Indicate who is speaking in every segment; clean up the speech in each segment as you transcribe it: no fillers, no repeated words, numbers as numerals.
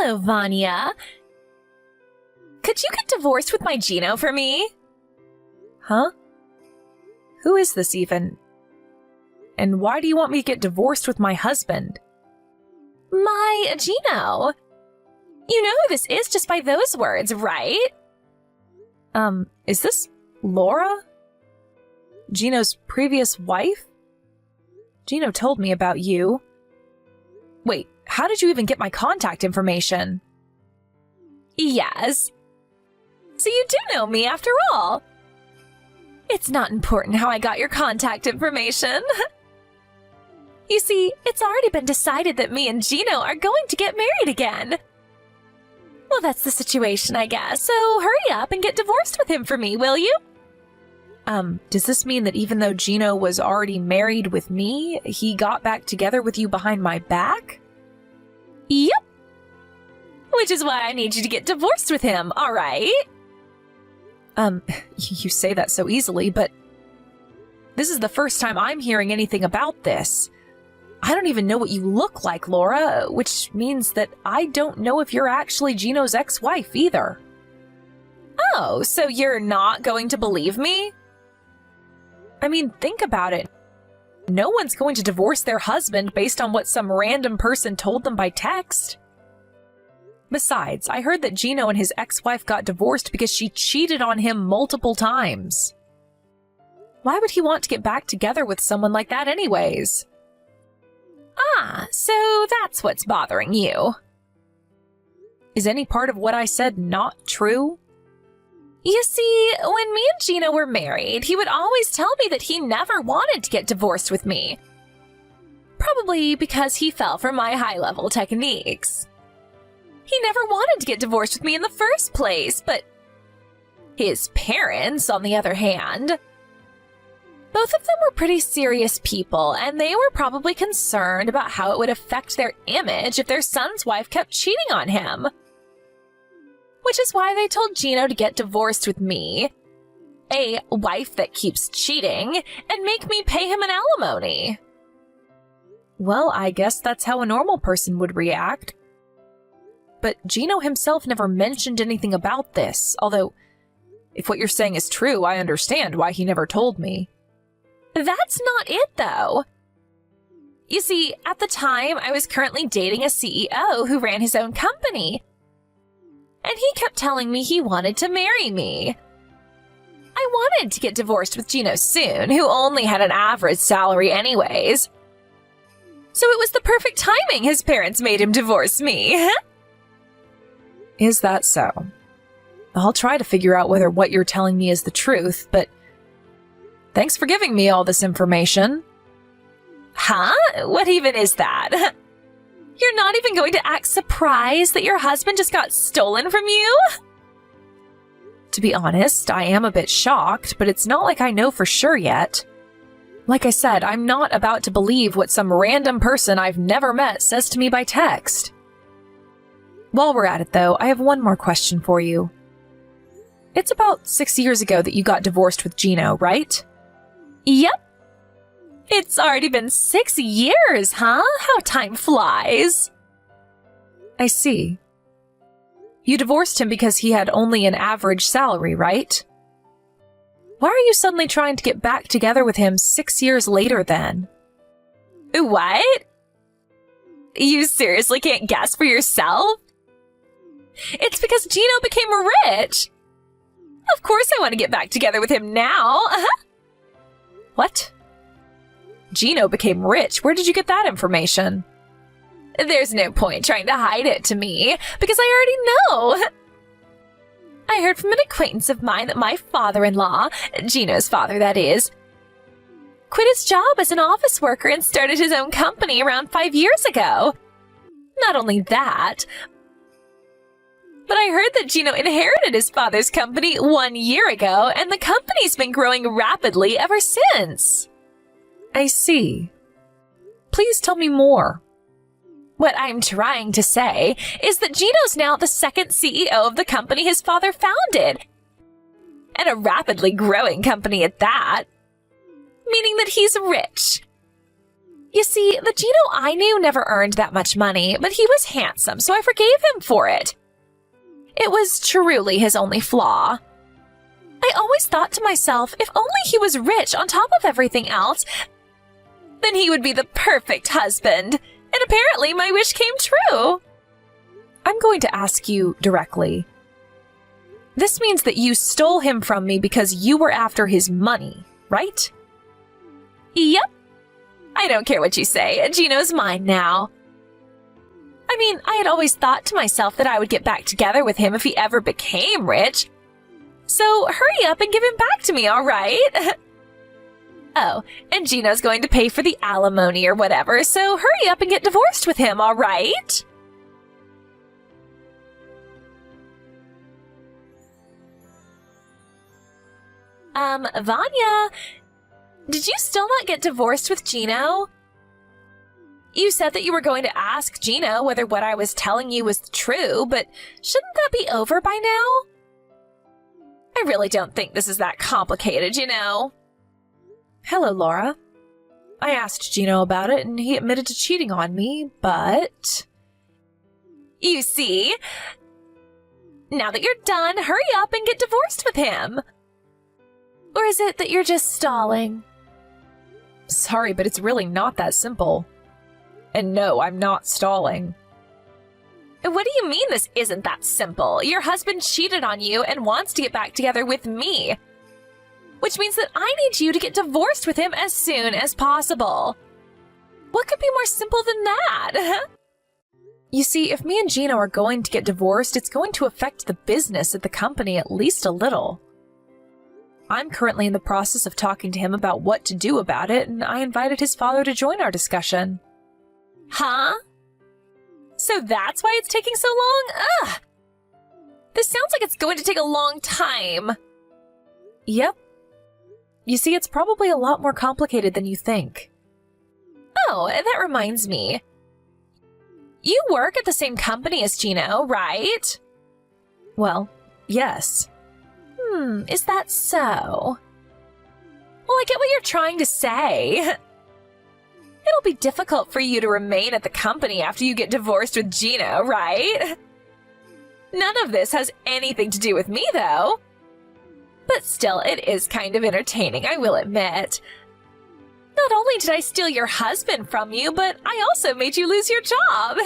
Speaker 1: Hello, Vanya. Could you get divorced with my Gino for me?
Speaker 2: Huh? Who is this even? And why do you want me to get divorced with my husband?
Speaker 1: My Gino. You know who this is just by those words, right?
Speaker 2: Is this Laura? Gino's previous wife? Gino told me about you. Wait, how did you even get my contact information?
Speaker 1: Yes. So you do know me after all. It's not important how I got your contact information. You see, it's already been decided that me and Gino are going to get married again. Well, that's the situation, I guess, so hurry up and get divorced with him for me, will you?
Speaker 2: Does this mean that even though Gino was already married with me, he got back together with you behind my back?
Speaker 1: Yep. Which is why I need you to get divorced with him, all right?
Speaker 2: You say that so easily, but this is the first time I'm hearing anything about this. I don't even know what you look like, Laura, which means that I don't know if you're actually Gino's ex-wife either.
Speaker 1: Oh, so you're not going to believe me?
Speaker 2: I mean, think about it. No one's going to divorce their husband based on what some random person told them by text. Besides, I heard that Gino and his ex-wife got divorced because she cheated on him multiple times. Why would he want to get back together with someone like that anyways?
Speaker 1: Ah, so that's what's bothering you.
Speaker 2: Is any part of what I said not true?
Speaker 1: You see, when me and Gino were married, he would always tell me that he never wanted to get divorced with me. Probably because he fell for my high-level techniques. He never wanted to get divorced with me in the first place, but his parents, on the other hand, both of them were pretty serious people, and they were probably concerned about how it would affect their image if their son's wife kept cheating on him. Which is why they told Gino to get divorced with me, a wife that keeps cheating, and make me pay him an alimony.
Speaker 2: Well, I guess that's how a normal person would react. But Gino himself never mentioned anything about this, although, if what you're saying is true, I understand why he never told me.
Speaker 1: That's not it, though. You see, at the time, I was currently dating a CEO who ran his own company, and he kept telling me he wanted to marry me. I wanted to get divorced with Gino soon, who only had an average salary anyways. So it was the perfect timing his parents made him divorce me.
Speaker 2: Is that so? I'll try to figure out whether what you're telling me is the truth, but thanks for giving me all this information.
Speaker 1: Huh? What even is that? You're not even going to act surprised that your husband just got stolen from you?
Speaker 2: To be honest, I am a bit shocked, but it's not like I know for sure yet. Like I said, I'm not about to believe what some random person I've never met says to me by text. While we're at it, though, I have one more question for you. It's about 6 years ago that you got divorced with Gino, right?
Speaker 1: Yep. It's already been 6 years, huh? How time flies.
Speaker 2: I see. You divorced him because he had only an average salary, right? Why are you suddenly trying to get back together with him 6 years later then?
Speaker 1: What? You seriously can't guess for yourself? It's because Gino became rich. Of course I want to get back together with him now.
Speaker 2: What? Gino became rich? Where did you get that information?
Speaker 1: There's no point trying to hide it to me, because I already know. I heard from an acquaintance of mine that my father-in-law, Gino's father that is, quit his job as an office worker and started his own company around 5 years ago. Not only that, but I heard that Gino inherited his father's company 1 year ago, and the company's been growing rapidly ever since.
Speaker 2: I see. Please tell me more.
Speaker 1: What I'm trying to say is that Gino's now the second CEO of the company his father founded, and a rapidly growing company at that, meaning that he's rich. You see, the Gino I knew never earned that much money, but he was handsome, so I forgave him for it. It was truly his only flaw. I always thought to myself, if only he was rich on top of everything else, then he would be the perfect husband. And apparently my wish came true.
Speaker 2: I'm going to ask you directly. This means that you stole him from me because you were after his money, right?
Speaker 1: Yep. I don't care what you say. Gino's mine now. I mean, I had always thought to myself that I would get back together with him if he ever became rich. So hurry up and give him back to me, all right? Oh, and Gino's going to pay for the alimony or whatever, so hurry up and get divorced with him, all right? Vanya, did you still not get divorced with Gino? You said that you were going to ask Gino whether what I was telling you was true, but shouldn't that be over by now? I really don't think this is that complicated, you know.
Speaker 2: Hello, Laura. I asked Gino about it, and he admitted to cheating on me, but...
Speaker 1: You see? Now that you're done, hurry up and get divorced with him. Or is it that you're just stalling?
Speaker 2: Sorry, but it's really not that simple. And no, I'm not stalling.
Speaker 1: What do you mean this isn't that simple? Your husband cheated on you and wants to get back together with me. Which means that I need you to get divorced with him as soon as possible. What could be more simple than that?
Speaker 2: You see, if me and Gino are going to get divorced, it's going to affect the business at the company at least a little. I'm currently in the process of talking to him about what to do about it, and I invited his father to join our discussion.
Speaker 1: Huh? So that's why it's taking so long? Ugh! This sounds like it's going to take a long time.
Speaker 2: Yep. You see, it's probably a lot more complicated than you think.
Speaker 1: Oh, that reminds me. You work at the same company as Gino, right?
Speaker 2: Well, yes.
Speaker 1: Is that so? Well, I get what you're trying to say. It'll be difficult for you to remain at the company after you get divorced with Gino, right? None of this has anything to do with me, though. But still, it is kind of entertaining, I will admit. Not only did I steal your husband from you, but I also made you lose your job.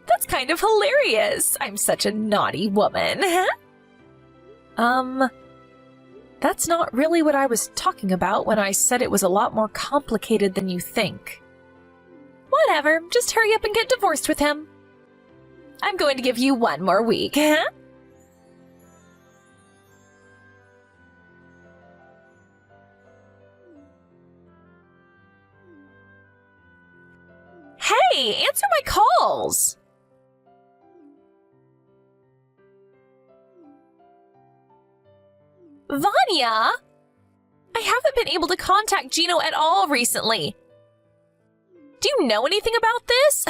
Speaker 1: That's kind of hilarious. I'm such a naughty woman.
Speaker 2: That's not really what I was talking about when I said it was a lot more complicated than you think.
Speaker 1: Whatever, just hurry up and get divorced with him. I'm going to give you one more week, huh? Hey, answer my calls! Vanya! I haven't been able to contact Gino at all recently. Do you know anything about this?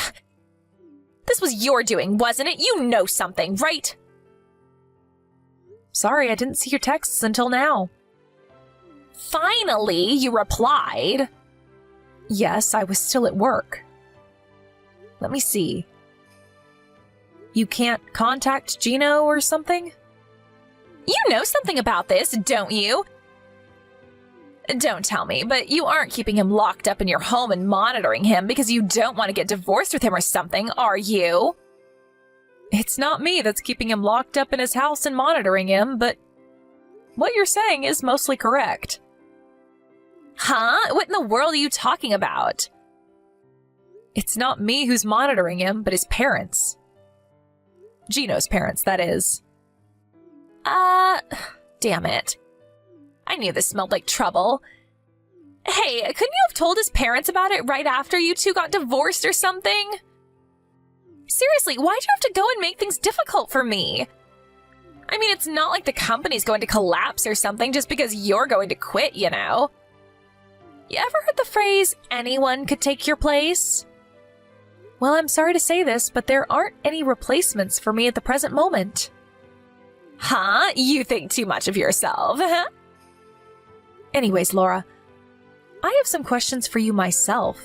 Speaker 1: This was your doing, wasn't it? You know something, right?
Speaker 2: Sorry, I didn't see your texts until now.
Speaker 1: Finally, you replied.
Speaker 2: Yes, I was still at work. Let me see. You can't contact Gino or something?
Speaker 1: You know something about this, don't you? Don't tell me, but you aren't keeping him locked up in your home and monitoring him because you don't want to get divorced with him or something, are you?
Speaker 2: It's not me that's keeping him locked up in his house and monitoring him, but what you're saying is mostly correct.
Speaker 1: Huh? What in the world are you talking about?
Speaker 2: It's not me who's monitoring him, but his parents. Gino's parents, that is.
Speaker 1: Damn it. I knew this smelled like trouble. Hey, couldn't you have told his parents about it right after you two got divorced or something? Seriously, why'd you have to go and make things difficult for me? I mean, it's not like the company's going to collapse or something just because you're going to quit, you know? You ever heard the phrase, anyone could take your place?
Speaker 2: Well, I'm sorry to say this, but there aren't any replacements for me at the present moment.
Speaker 1: Huh? You think too much of yourself.
Speaker 2: Anyways, Laura, I have some questions for you myself.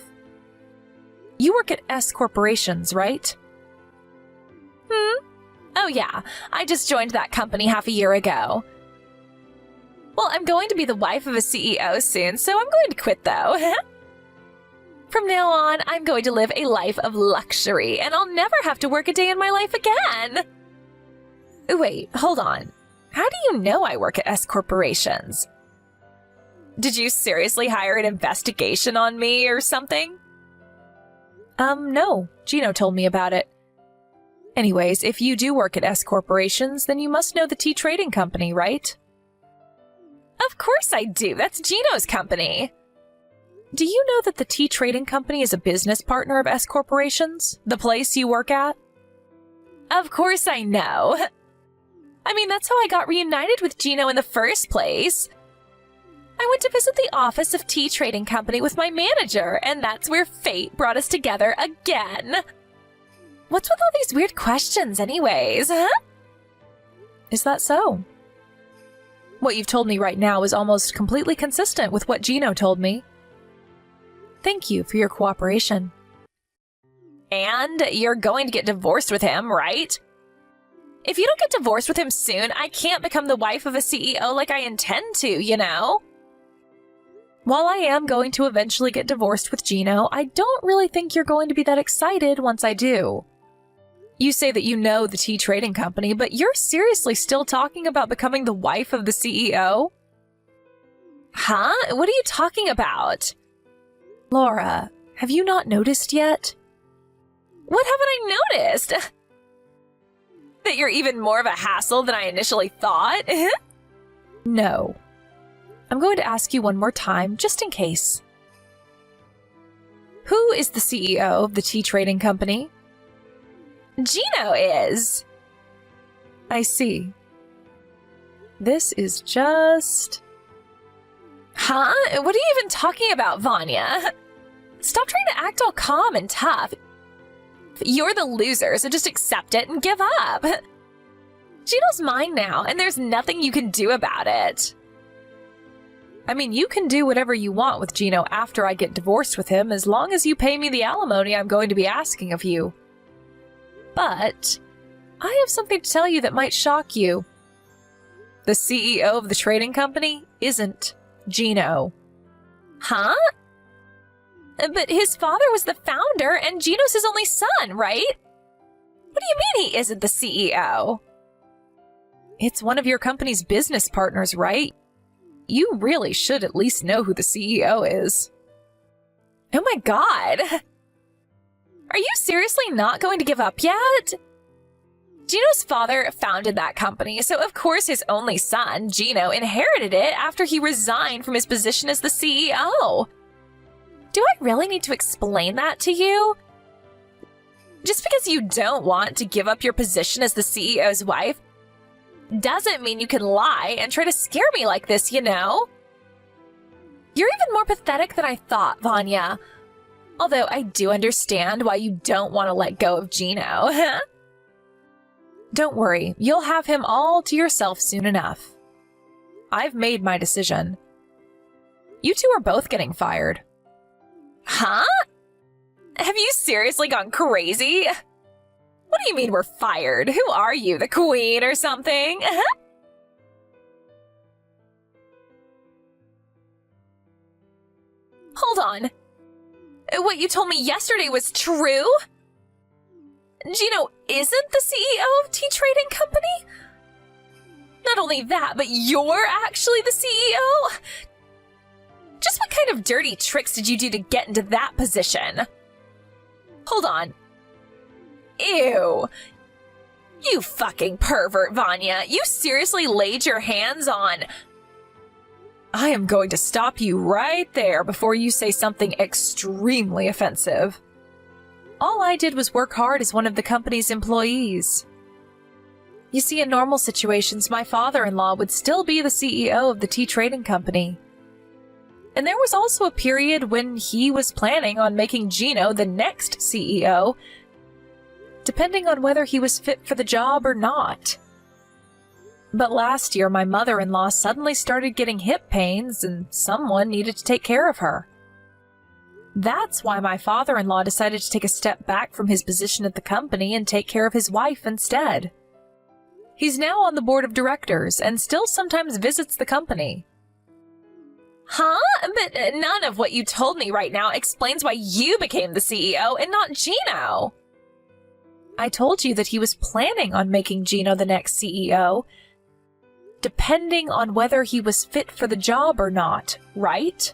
Speaker 2: You work at S Corporations, right?
Speaker 1: Oh yeah, I just joined that company half a year ago. Well, I'm going to be the wife of a CEO soon, so I'm going to quit though. From now on, I'm going to live a life of luxury, and I'll never have to work a day in my life again. Wait, hold on. How do you know I work at S Corporations? Did you seriously hire an investigation on me or something?
Speaker 2: No. Gino told me about it. Anyways, if you do work at S Corporations, then you must know the tea trading company, right?
Speaker 1: Of course I do. That's Gino's company.
Speaker 2: Do you know that the tea trading company is a business partner of S Corporations, the place you work at?
Speaker 1: Of course I know. I mean, that's how I got reunited with Gino in the first place. I went to visit the office of Tea Trading Company with my manager, and that's where fate brought us together again. What's with all these weird questions anyways, huh?
Speaker 2: Is that so? What you've told me right now is almost completely consistent with what Gino told me. Thank you for your cooperation.
Speaker 1: And you're going to get divorced with him, right? If you don't get divorced with him soon, I can't become the wife of a CEO like I intend to, you know?
Speaker 2: While I am going to eventually get divorced with Gino, I don't really think you're going to be that excited once I do. You say that you know the tea trading company, but you're seriously still talking about becoming the wife of the CEO?
Speaker 1: Huh? What are you talking about?
Speaker 2: Laura, have you not noticed yet?
Speaker 1: What haven't I noticed? That you're even more of a hassle than I initially thought?
Speaker 2: No. I'm going to ask you one more time, just in case. Who is the CEO of the tea trading company?
Speaker 1: Gino is.
Speaker 2: I see. This is just...
Speaker 1: Huh? What are you even talking about, Vanya? Stop trying to act all calm and tough. You're the loser, so just accept it and give up. Gino's mine now, and there's nothing you can do about it.
Speaker 2: I mean, you can do whatever you want with Gino after I get divorced with him, as long as you pay me the alimony I'm going to be asking of you. But I have something to tell you that might shock you. The CEO of the trading company isn't Gino.
Speaker 1: Huh? But his father was the founder, and Gino's his only son, right? What do you mean he isn't the CEO?
Speaker 2: It's one of your company's business partners, right? You really should at least know who the CEO is.
Speaker 1: Oh my god! Are you seriously not going to give up yet? Gino's father founded that company, so of course his only son, Gino, inherited it after he resigned from his position as the CEO. Do I really need to explain that to you? Just because you don't want to give up your position as the CEO's wife doesn't mean you can lie and try to scare me like this, you know? You're even more pathetic than I thought, Vanya. Although I do understand why you don't want to let go of Gino.
Speaker 2: Don't worry, you'll have him all to yourself soon enough. I've made my decision. You two are both getting fired.
Speaker 1: Huh? Have you seriously gone crazy? What do you mean we're fired? Who are you, the queen or something? Hold on. What you told me yesterday was true? Gino isn't the CEO of Tea Trading Company? Not only that, but you're actually the CEO? Just what kind of dirty tricks did you do to get into that position? Hold on. Ew. You fucking pervert, Vanya. You seriously laid your hands on...
Speaker 2: I am going to stop you right there before you say something extremely offensive. All I did was work hard as one of the company's employees. You see, in normal situations, my father-in-law would still be the CEO of the tea trading company. And there was also a period when he was planning on making Gino the next CEO, depending on whether he was fit for the job or not. But last year, my mother-in-law suddenly started getting hip pains, and someone needed to take care of her. That's why my father-in-law decided to take a step back from his position at the company and take care of his wife instead. He's now on the board of directors and still sometimes visits the company.
Speaker 1: Huh? But none of what you told me right now explains why you became the CEO and not Gino.
Speaker 2: I told you that he was planning on making Gino the next CEO, depending on whether he was fit for the job or not, right?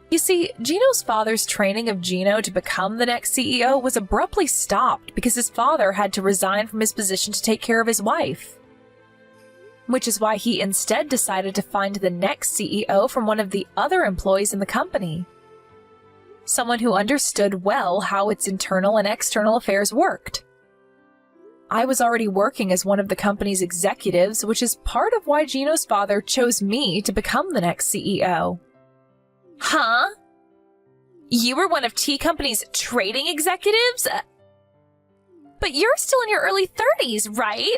Speaker 2: You see, Gino's father's training of Gino to become the next CEO was abruptly stopped because his father had to resign from his position to take care of his wife. Which is why he instead decided to find the next CEO from one of the other employees in the company. Someone who understood well how its internal and external affairs worked. I was already working as one of the company's executives, which is part of why Gino's father chose me to become the next CEO.
Speaker 1: Huh? You were one of T Company's trading executives? But you're still in your early 30s, right?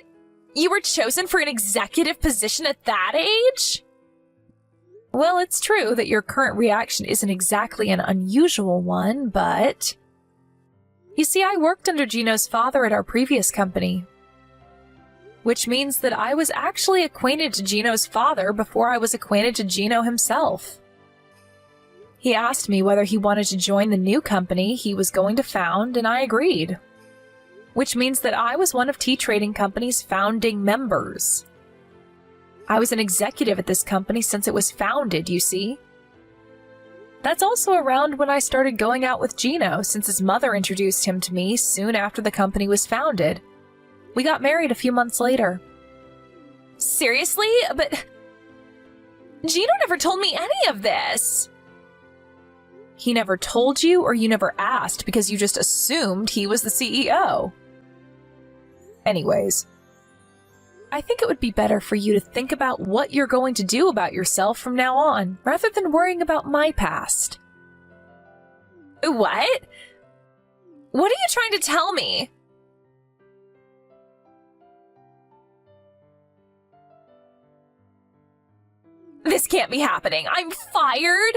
Speaker 1: You were chosen for an executive position at that age?
Speaker 2: Well, it's true that your current reaction isn't exactly an unusual one, but... You see, I worked under Gino's father at our previous company, which means that I was actually acquainted to Gino's father before I was acquainted to Gino himself. He asked me whether he wanted to join the new company he was going to found, and I agreed. Which means that I was one of T Trading Company's founding members. I was an executive at this company since it was founded, you see. That's also around when I started going out with Gino, since his mother introduced him to me soon after the company was founded. We got married a few months later.
Speaker 1: Seriously? But Gino never told me any of this.
Speaker 2: He never told you, or you never asked because you just assumed he was the CEO. Anyways, I think it would be better for you to think about what you're going to do about yourself from now on, rather than worrying about my past.
Speaker 1: What? What are you trying to tell me? This can't be happening. I'm fired?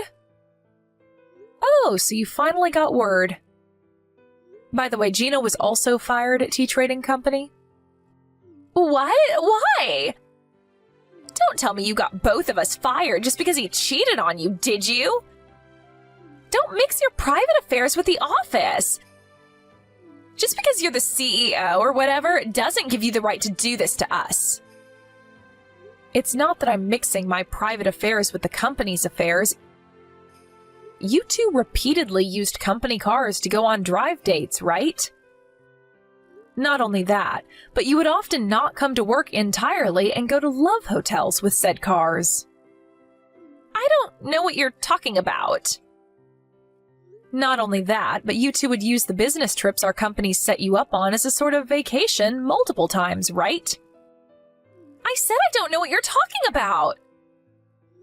Speaker 2: Oh, so you finally got word. By the way, Gino was also fired at T Trading Company.
Speaker 1: What? Why? Don't tell me you got both of us fired just because he cheated on you, did you? Don't mix your private affairs with the office. Just because you're the CEO or whatever doesn't give you the right to do this to us.
Speaker 2: It's not that I'm mixing my private affairs with the company's affairs. You two repeatedly used company cars to go on drive dates, right? Not only that, but you would often not come to work entirely and go to love hotels with said cars.
Speaker 1: I don't know what you're talking about.
Speaker 2: Not only that, but you two would use the business trips our company set you up on as a sort of vacation multiple times, right?
Speaker 1: I said I don't know what you're talking about.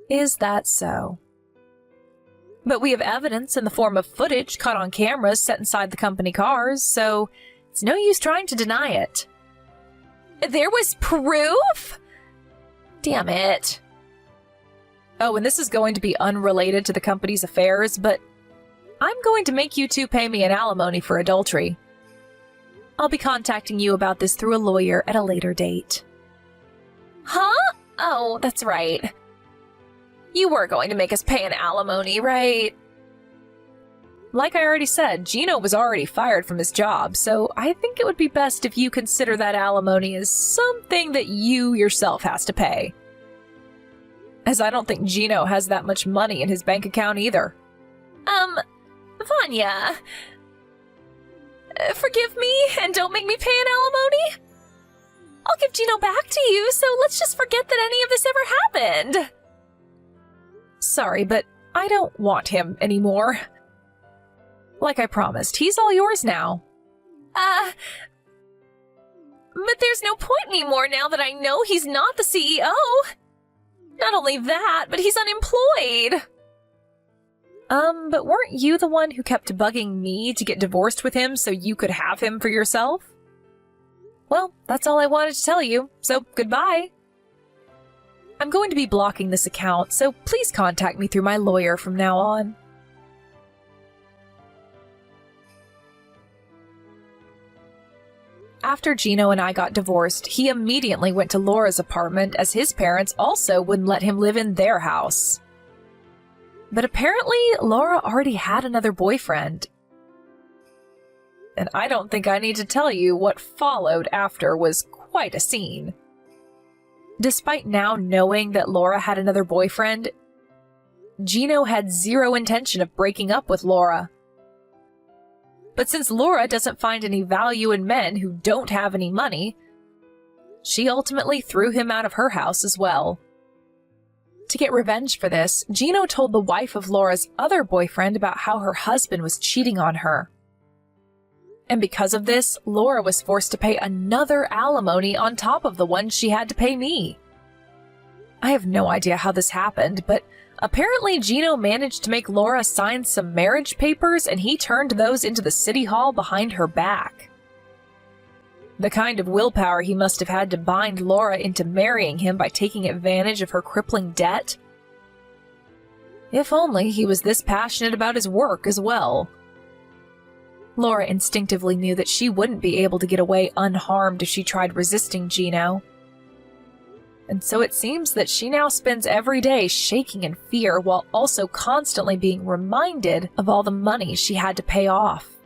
Speaker 2: Is that so? But we have evidence in the form of footage caught on cameras set inside the company cars, so it's no use trying to deny it.
Speaker 1: There was proof? Damn it.
Speaker 2: Oh, and this is going to be unrelated to the company's affairs, but I'm going to make you two pay me an alimony for adultery. I'll be contacting you about this through a lawyer at a later date.
Speaker 1: Huh? Oh, that's right. You were going to make us pay an alimony, right?
Speaker 2: Like I already said, Gino was already fired from his job, so I think it would be best if you consider that alimony as something that you yourself has to pay. As I don't think Gino has that much money in his bank account either.
Speaker 1: Vanya, forgive me and don't make me pay an alimony. I'll give Gino back to you, so let's just forget that any of this ever happened.
Speaker 2: Sorry, but I don't want him anymore. Like I promised, he's all yours now.
Speaker 1: But there's no point anymore now that I know he's not the CEO. Not only that, but he's unemployed.
Speaker 2: But weren't you the one who kept bugging me to get divorced with him so you could have him for yourself? Well, that's all I wanted to tell you, so goodbye. I'm going to be blocking this account, so please contact me through my lawyer from now on. After Gino and I got divorced, he immediately went to Laura's apartment as his parents also wouldn't let him live in their house. But apparently, Laura already had another boyfriend. And I don't think I need to tell you what followed after was quite a scene. Despite now knowing that Laura had another boyfriend, Gino had zero intention of breaking up with Laura. But since Laura doesn't find any value in men who don't have any money, she ultimately threw him out of her house as well. To get revenge for this, Gino told the wife of Laura's other boyfriend about how her husband was cheating on her. And because of this, Laura was forced to pay another alimony on top of the one she had to pay me. I have no idea how this happened, but apparently Gino managed to make Laura sign some marriage papers and he turned those into the city hall behind her back. The kind of willpower he must have had to bind Laura into marrying him by taking advantage of her crippling debt. If only he was this passionate about his work as well. Laura instinctively knew that she wouldn't be able to get away unharmed if she tried resisting Gino. And so it seems that she now spends every day shaking in fear while also constantly being reminded of all the money she had to pay off.